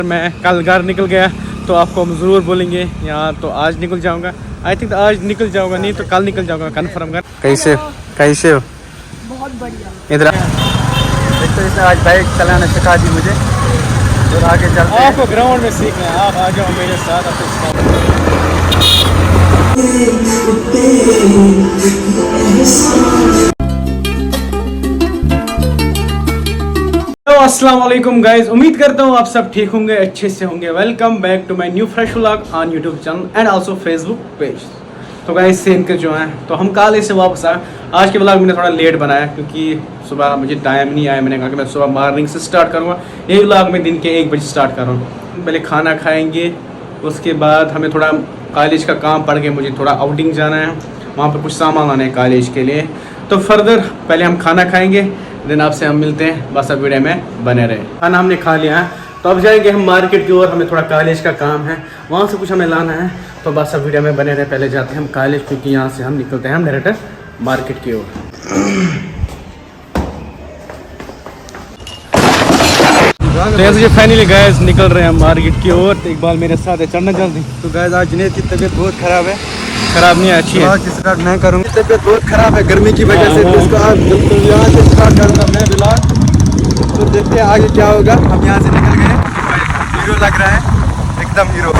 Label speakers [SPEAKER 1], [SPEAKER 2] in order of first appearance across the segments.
[SPEAKER 1] मैं कल घर निकल गया तो आपको हम ज़रूर बोलेंगे यहाँ। तो आज निकल जाऊँगा, आई थिंक आज निकल जाऊँगा, नहीं तो कल निकल जाऊँगा कन्फर्म कर। कैसे कैसे हो?
[SPEAKER 2] बहुत बढ़िया।
[SPEAKER 1] इधर
[SPEAKER 3] एक तो इसने आज बाइक चलाना सिखा दी मुझे और आगे चलते हैं।
[SPEAKER 1] आपको ग्राउंड में सीखना है, आप आ जाओ मेरे साथ। अस्सलाम वालेकुम गाइस, उम्मीद करता हूँ आप सब ठीक होंगे, अच्छे से होंगे। Welcome back to my new fresh vlog on YouTube channel and also Facebook page. तो गाइस सेम के जो हैं तो हम कल से वापस आए। आज के व्लॉग मैंने थोड़ा लेट बनाया क्योंकि सुबह मुझे टाइम नहीं आया। मैंने कहा कि मैं सुबह मॉर्निंग से स्टार्ट करूँगा, यही व्लॉग मैं दिन के 1 बजे स्टार्ट कर रहा हूँ। पहले खाना खाएँगे, उसके बाद हमें थोड़ा कॉलेज का काम पड़ गया, मुझे थोड़ा आउटिंग जाना है, वहाँ पर कुछ सामान लाना है कॉलेज के लिए। तो फर्दर पहले हम खाना खाएँगे, दिन आपसे हम मिलते हैं। बस अब वीडियो में बने रहे। खाना हमने खा लिया है तो अब जाएंगे हम मार्केट की ओर। हमें थोड़ा कॉलेज का काम है, वहाँ से कुछ हमें लाना है। तो बस अब वीडियो में बने रहे। पहले जाते हैं हम कॉलेज क्योंकि यहाँ से हम निकलते हैं हम डायरेक्ट मार्केट की ओर। तो ऐसे फाइनली गाइस निकल रहे हैं मार्केट की ओर। तो इकबाल मेरे साथ है, चढ़ना जल्दी।
[SPEAKER 3] तो गाइस आज जुनैद की तबीयत बहुत ख़राब है।
[SPEAKER 1] खराब नहीं है, अच्छी है।
[SPEAKER 3] स्टार्ट मैं करूँगी, तबीयत बहुत ख़राब है गर्मी की वजह से। तो इसको आज बिल्कुल यहाँ से स्टार्ट करूँगा मैं व्लॉग। तो देखते हैं आगे क्या होगा। हम यहाँ से निकल गए, हीरो लग रहा है, एकदम हीरो।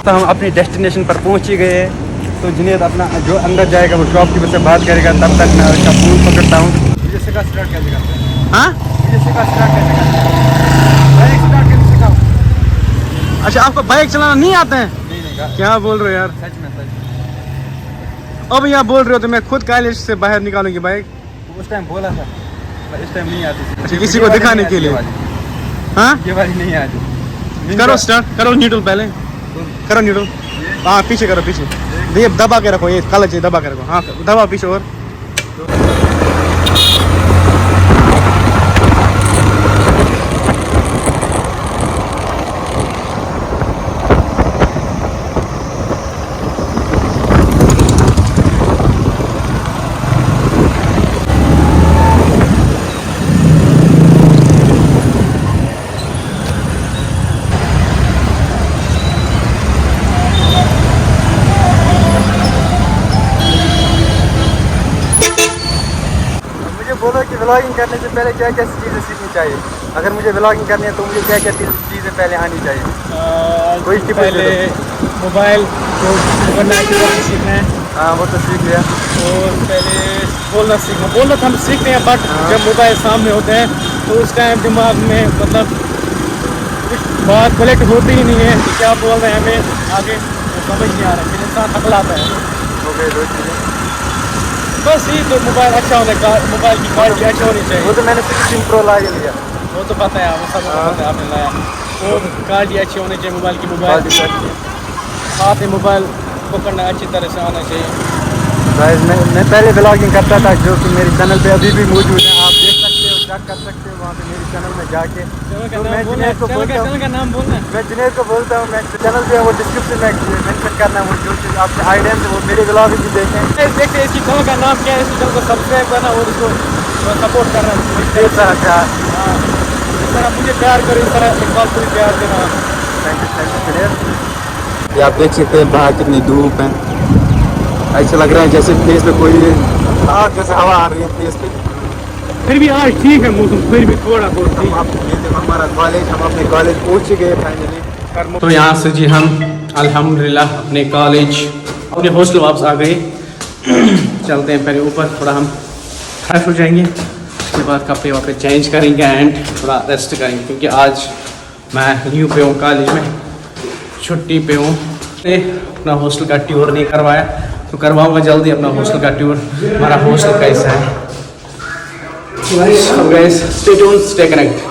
[SPEAKER 3] तो हम अपनी डेस्टिनेशन पर पहुँच ही गए हैं। तो जुनैद अपना जो अंदर जाएगा वो शॉपकीपर से बात करेगा, तब तक मैं उसका फ़ोन पकड़ता हूँ। मुझे सिखा स्टार्ट कैसे करते हैं?
[SPEAKER 1] हाँ,
[SPEAKER 3] मुझे सिखा स्टार्ट कैसे करते हैं? बाइक स्टार्ट कैसे सिखाओ?
[SPEAKER 1] अच्छा आपको बाइक चलाना नहीं आता है?
[SPEAKER 3] नहीं
[SPEAKER 1] क्या बोल रहे हो यार?
[SPEAKER 3] सच में सच।
[SPEAKER 1] अब यहाँ बोल रहे हो तो मैं खुद कॉलेज से बाहर निकालूंगी बाइक।
[SPEAKER 3] उस टाइम बोला था पर इस टाइम नहीं आती।
[SPEAKER 1] अच्छा किसी को दिखाने के लिए? हाँ
[SPEAKER 3] ये वाली नहीं आती।
[SPEAKER 1] करो स्टार्ट, करो न्यूट्रल पहले करो न्यूट्रल। हाँ पीछे करो, पीछे ये दबा के रखो, ये क्लच है दबा के रखो। हाँ दबा पीछे और।
[SPEAKER 3] बोलो कि व्लॉगिंग करने से पहले क्या क्या चीज़ें सीखनी चाहिए? अगर मुझे व्लॉगिंग करनी है तो मुझे क्या क्या चीज़ें पहले आनी चाहिए? कोई टिप
[SPEAKER 1] पहले मोबाइल को सीखना है।
[SPEAKER 3] हाँ वो तो सीख लिया।
[SPEAKER 1] और पहले बोलना सीखना, बोलना तो हम सीखते हैं बट जब मोबाइल सामने होते हैं तो उस टाइम दिमाग में मतलब कुछ बात कलेक्ट होती ही नहीं है कि क्या बोल रहे हैं हमें आगे, तो समझ नहीं आ रहा है, फिर इंसान अकलाता है।
[SPEAKER 3] हो गए 2 चीज़ें
[SPEAKER 1] बस ये तो मोबाइल अच्छा होने का, मोबाइल की क्वालिटी अच्छा होनी चाहिए।
[SPEAKER 3] वो तो मैंने 16 प्रो ला लिया।
[SPEAKER 1] वो तो पता है, वो सब पता है आपने लाया। तो क्वालिटी अच्छी होनी चाहिए मोबाइल की। मोबाइल हाथ में मोबाइल पकड़ना अच्छी तरह से आना चाहिए।
[SPEAKER 3] गाइस मैं पहले व्लॉगिंग करता था जो कि मेरे चैनल पे अभी भी मौजूद है, आप देख सकते हो, चेक कर सकते हो वहाँ पे मेरे चैनल में जाके। तो मैं जुनैद को बोलता हूँ,
[SPEAKER 1] का नाम बोलना है।
[SPEAKER 3] मैं जुनैद को बोलता हूँ, मैं चैनल पे वो डिस्क्रिप्शन में मेंशन करना है, वो जो चीज़ आपके आइडिया से वो मेरे व्लॉग भी देखें।
[SPEAKER 1] देखते हैं इसकी चैनल का नाम क्या है, इसकी चैनल को सब्सक्राइब करना और इसको सपोर्ट करना।
[SPEAKER 3] इस तरह
[SPEAKER 1] इस तरह मुझे प्यार करो, इस तरह इकबाल को भी प्यार देना।
[SPEAKER 3] Thank you Junaid. ये आप देख सकते हैं बाहर कितनी धूप है, ऐसा लग रहा है जैसे फेस पे कोई आग जैसे हवा आ रही है फेस पे।
[SPEAKER 1] फिर भी आज ठीक है मौसम, फिर भी थोड़ा बहुत ठीक।
[SPEAKER 3] ये देखो हमारा कॉलेज, हम अपने कॉलेज पहुँच ही गए फाइनली।
[SPEAKER 1] तो यहाँ से जी हम अल्हम्दुलिल्लाह अपने कॉलेज अपने हॉस्टल वापस आ गए। चलते हैं पहले ऊपर, थोड़ा हम फ्रेश हो जाएंगे, उसके बाद कपड़े वपड़े चेंज करेंगे एंड थोड़ा रेस्ट करेंगे क्योंकि आज मैं लीव पे हूँ, कॉलेज में छुट्टी पे हूँ। अपना हॉस्टल का टूर नहीं करवाया तो करवाऊँगा जल्दी अपना हॉस्टल का टूर। हमारा हॉस्टल कैसा है? So guys, stay tuned, stay connected.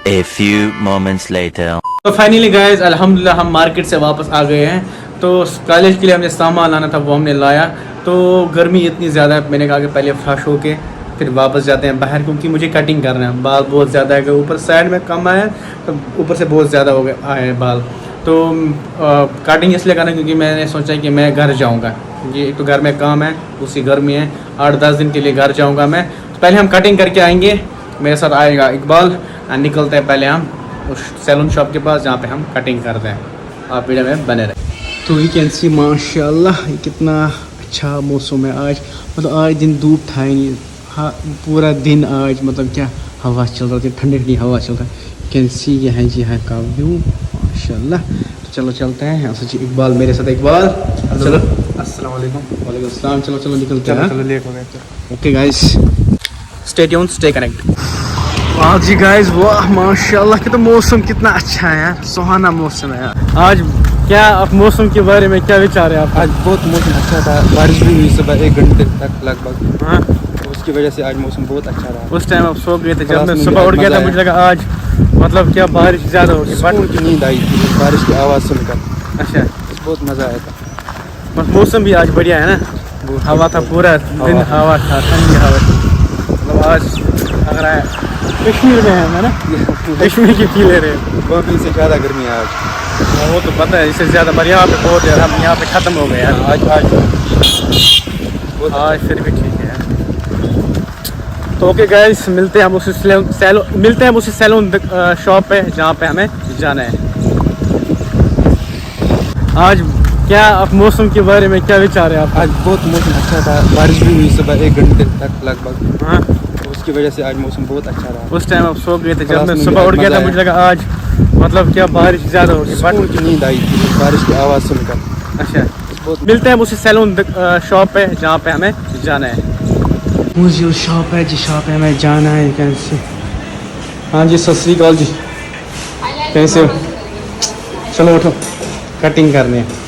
[SPEAKER 4] A few moments later.
[SPEAKER 1] तो फाइनली गाइस अल्हम्दुलिल्लाह हम मार्केट से वापस आ गए हैं। तो कॉलेज के लिए हमने सामान लाना था वो हमने लाया। तो गर्मी इतनी ज़्यादा है, मैंने कहा कि पहले फ्रेश होके फिर वापस जाते हैं बाहर क्योंकि मुझे कटिंग करना है। बाल बहुत ज़्यादा है, ऊपर साइड में कम आया तो ऊपर से बहुत ज़्यादा हो गए आए बाल। तो कटिंग इसलिए करना क्योंकि मैंने सोचा कि मैं घर जाऊँगा ये एक तो घर में काम है, उसी घर में है। 8-10 दिन के लिए घर जाऊंगा मैं। तो पहले हम कटिंग करके आएंगे, मेरे साथ आएगा इकबाल। निकलते हैं पहले हम उस सैलून शॉप के पास जहाँ पे हम कटिंग करते हैं। आप वीडियो में बने रहे। तो वी कैन सी माशाल्लाह कितना अच्छा मौसम है आज। मतलब आज दिन धूप था ही नहीं, हाँ पूरा दिन आज मतलब क्या हवा चल रही थी, ठंडी ठंडी हवा चल रहा है। कैन सी ये है जी है का व्यू माशाल्लाह। तो चलो चलते हैं यहाँ से जी। इकबाल मेरे साथ, इकबाल चलो।
[SPEAKER 3] अस्सलाम वालेकुम।
[SPEAKER 1] वालेकुम अस्सलाम। चलो चलो निकलते हैं।
[SPEAKER 3] चलो लेट हो गए।
[SPEAKER 1] Okay guys, stay tuned, stay connect. वाह जी गाइस, वाह माशाल्लाह कि तो मौसम कितना अच्छा है यार, सुहाना मौसम है यार। आज क्या आप मौसम के बारे में क्या विचार है आप?
[SPEAKER 3] आज बहुत मौसम अच्छा था, बारिश भी हुई सुबह 1 घंटे तक लगभग।
[SPEAKER 1] हाँ,
[SPEAKER 3] तो उसकी वजह से आज मौसम बहुत अच्छा रहा।
[SPEAKER 1] उस टाइम आप सो गए थे, जब
[SPEAKER 3] क्लास
[SPEAKER 1] मैं
[SPEAKER 3] में
[SPEAKER 1] सुबह
[SPEAKER 3] भी
[SPEAKER 1] उठ गया
[SPEAKER 3] मज़ा
[SPEAKER 1] था
[SPEAKER 3] आया।
[SPEAKER 1] मुझे लगा आज मतलब क्या बारिश ज़्यादा होगी, बट
[SPEAKER 3] सुकून की नींद आई थी बारिश की आवाज़ सुनकर।
[SPEAKER 1] अच्छा
[SPEAKER 3] बहुत मज़ा आया था।
[SPEAKER 1] बस मौसम भी आज बढ़िया है ना। हवा था पूरा दिन, हवा था, ठंडी हवा थी। मतलब आज लग रहा है कश्मीर में है ना, कश्मीर की फील ले रहे हैं।
[SPEAKER 3] कॉफी से ज़्यादा गर्मी है आज।
[SPEAKER 1] वो तो पता है, इससे ज़्यादा पर यहाँ पे बहुत है, हम यहाँ पे ख़त्म हो गए यार आज आज फिर भी ठीक है। तो ओके गाइस, मिलते हैं हम उसी सैलून शॉप पे जहाँ पे हमें जाना है। आज क्या आप मौसम के बारे में क्या विचार है आप?
[SPEAKER 3] आज बहुत मौसम अच्छा था, बारिश भी हुई सुबह 1 घंटे तक लगभग।
[SPEAKER 1] हाँ,
[SPEAKER 3] तो उसकी वजह से आज मौसम बहुत अच्छा रहा।
[SPEAKER 1] उस टाइम आप सो गए थे, जब
[SPEAKER 3] क्लास
[SPEAKER 1] मैं
[SPEAKER 3] में
[SPEAKER 1] सुबह
[SPEAKER 3] भी
[SPEAKER 1] उठ गया
[SPEAKER 3] मज़ा
[SPEAKER 1] था
[SPEAKER 3] आया।
[SPEAKER 1] मुझे लगा आज मतलब क्या बारिश ज़्यादा होगी, बट
[SPEAKER 3] सुकून की नींद आई थी बारिश की आवाज़ सुनकर।
[SPEAKER 1] अच्छा
[SPEAKER 3] बहुत
[SPEAKER 1] मिलते हैं उसी सैलून शॉप पे जहाँ पे हमें जाना है। मुझे शॉप है जी, शॉप है हमें जाना है। कैसे? हाँ जी, सत श्री अकाल जी, कैसे हो? चलो उठो, कटिंग करने हैं।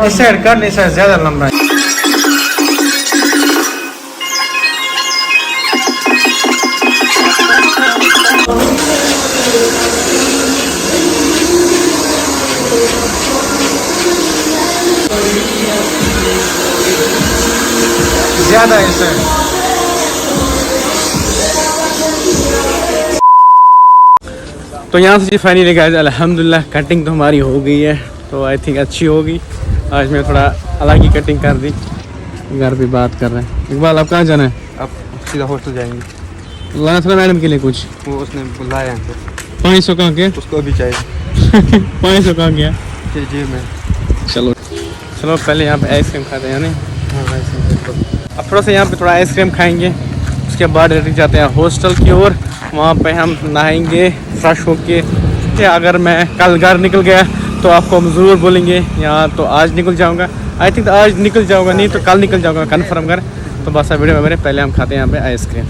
[SPEAKER 1] इस साइड करने से ज़्यादा लंबा है। ज़्यादा है सर। तो यहाँ से जी फाइनली गाइस अल्हम्दुलिल्लाह कटिंग तो हमारी हो गई है, तो आई थिंक अच्छी होगी। आज मैं थोड़ा अलग ही कटिंग कर दी। घर पे बात कर रहे हैं। इकबाल आप कहाँ जाना है?
[SPEAKER 3] अब सीधा हॉस्टल जाएंगे।
[SPEAKER 1] लाना था मैडम के लिए कुछ?
[SPEAKER 3] वो उसने बुलाया हमको,
[SPEAKER 1] 500 कहाँ के?
[SPEAKER 3] उसको अभी चाहिए।
[SPEAKER 1] 500 कहाँ गया?
[SPEAKER 3] जेब में।
[SPEAKER 1] चलो चलो पहले यहाँ पे आइसक्रीम खाते हैं, यानी
[SPEAKER 3] हाँ
[SPEAKER 1] अब थोड़ा सा यहाँ पे थोड़ा आइसक्रीम खाएंगे, उसके बाद डायरेक्ट जाते हैं हॉस्टल की ओर। वहाँ पे हम नहाएंगे फ्रेश होके। या अगर मैं कल घर निकल गया तो आपको हम ज़रूर बोलेंगे, यहाँ तो आज निकल जाऊँगा। आई थिंक आज निकल जाऊँगा, नहीं तो कल निकल जाऊँगा कन्फर्म कर। तो बस वीडियो में मेरे पहले हम खाते हैं यहाँ पे आइसक्रीम।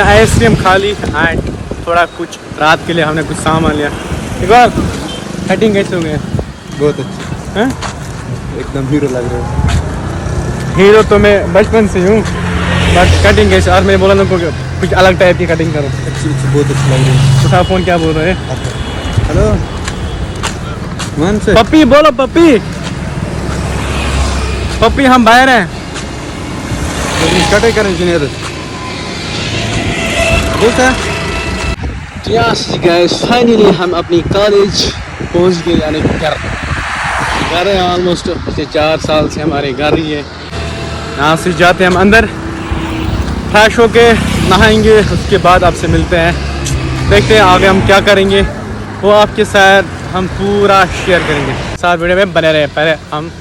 [SPEAKER 1] आइसक्रीम खा ली एंड थोड़ा कुछ रात के लिए हमने कुछ सामान लिया। एक बार कटिंग कैसे हो गए?
[SPEAKER 3] बहुत अच्छी
[SPEAKER 1] हैं?
[SPEAKER 3] एकदम हीरो लग रहे हो।
[SPEAKER 1] हीरो तो मैं बचपन से हूँ, बट कटिंग कैसे? और मैं बोला उनको कि कुछ अलग टाइप की कटिंग करो।
[SPEAKER 3] अच्छी बहुत अच्छी लग रही है।
[SPEAKER 1] उठा फोन, क्या बोल रहे हैं?
[SPEAKER 3] हेलो मन से
[SPEAKER 1] पप्पी बोलो, पप्पी पप्पी हम बाहर हैं।
[SPEAKER 3] कटे कर इंजीनियर
[SPEAKER 1] तो यहाँ से गाइस फाइनली हम अपनी कॉलेज पहुँच गए, यानी घर है ऑलमोस्ट पिछले 4 साल से हमारे घर ही है। यहाँ से जाते हैं हम अंदर, फ्रेश होके नहाएंगे, उसके बाद आपसे मिलते हैं। देखते हैं आगे हम क्या करेंगे, वो आपके साथ हम पूरा शेयर करेंगे। साथ वीडियो में बने रहे। पहले हम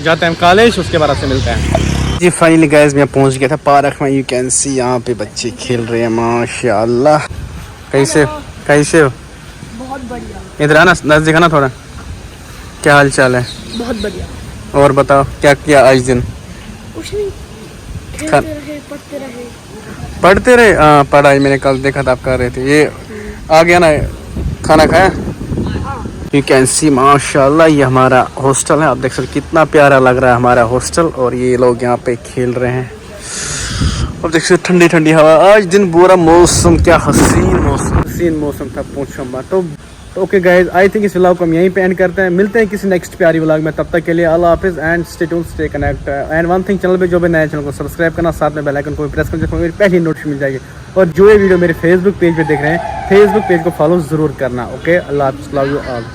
[SPEAKER 1] जाते हैं कॉलेज, उसके बाद आपसे मिलते हैं। जी फाइनली गाइस मैं पहुंच गया था पार्क में। यू कैन सी यहाँ पे बच्चे खेल रहे हैं माशाल्लाह। कैसे कैसे हो?
[SPEAKER 2] बहुत बढ़िया।
[SPEAKER 1] इधर आना, नजदीक आना थोड़ा। क्या हाल चाल है?
[SPEAKER 2] बहुत बढ़िया।
[SPEAKER 1] और बताओ क्या किया आज दिन?
[SPEAKER 2] कुछ नहीं, खेलते रहे, पढ़ते रहे।
[SPEAKER 1] पढ़ते रहे? हाँ पढ़ाई मैंने कल देखा था आप कर रहे थे। ये आ गया ना, खाना खाया? यू कैन सी माशाल्लाह ये हमारा हॉस्टल है। आप देख सकते कितना प्यारा लग रहा है हमारा हॉस्टल। और ये लोग यहाँ पे खेल रहे हैं। अब देख सकते ठंडी ठंडी हवा। आज दिन पूरा मौसम, क्या हसीन मौसम था, पूछो मत। तो ओके गाइज, आई थिंक इस व्लॉग को हम यहीं पे एंड करते हैं। मिलते हैं किसी नेक्स्ट प्यारी व्लॉग में, तब तक के लिए अल्लाह हाफिज़ and stay tuned, stay connect. And one thing, channel पे जो भी नया चैनल को सब्सक्राइब करना, साथ में बेल आइकन को भी प्रेस कर देना, मेरी पहली नोटिफिकेशन मिल जाएगी। और जो ये वीडियो मेरे फेसबुक पेज पे देख रहे हैं, फेसबुक पेज को फॉलो ज़रूर करना। ओके, अल्लाह हाफिज़, लव यू ऑल।